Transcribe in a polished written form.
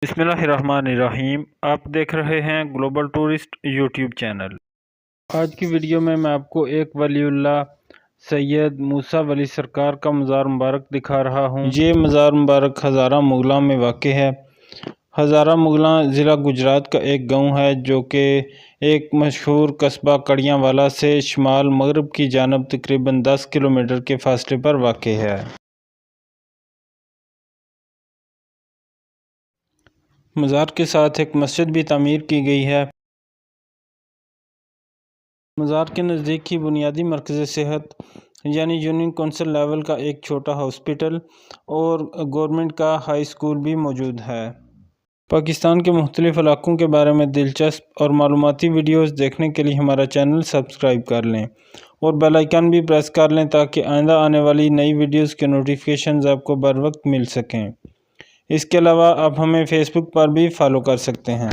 بسم اللہ الرحمن الرحیم۔ آپ دیکھ رہے ہیں گلوبل ٹورسٹ یوٹیوب چینل۔ آج کی ویڈیو میں آپ کو ایک ولی اللہ سید موسیٰ ولی سرکار کا مزار مبارک دکھا رہا ہوں۔ یہ مزار مبارک ہزارہ مغلاں میں واقع ہے۔ ہزارہ مغلاں ضلع گجرات کا ایک گاؤں ہے جو کہ ایک مشہور قصبہ کڑیاں والا سے شمال مغرب کی جانب تقریباً 10 کلومیٹر کے فاصلے پر واقع ہے۔ مزار کے ساتھ ایک مسجد بھی تعمیر کی گئی ہے۔ مزار کے نزدیک ہی بنیادی مرکز صحت یعنی یونین کونسل لیول کا ایک چھوٹا ہاسپٹل اور گورنمنٹ کا ہائی اسکول بھی موجود ہے۔ پاکستان کے مختلف علاقوں کے بارے میں دلچسپ اور معلوماتی ویڈیوز دیکھنے کے لیے ہمارا چینل سبسکرائب کر لیں اور بیل آئیکن بھی پریس کر لیں تاکہ آئندہ آنے والی نئی ویڈیوز کے نوٹیفیکیشنز آپ کو بر وقت مل سکیں۔ اس کے علاوہ آپ ہمیں فیس بک پر بھی فالو کر سکتے ہیں۔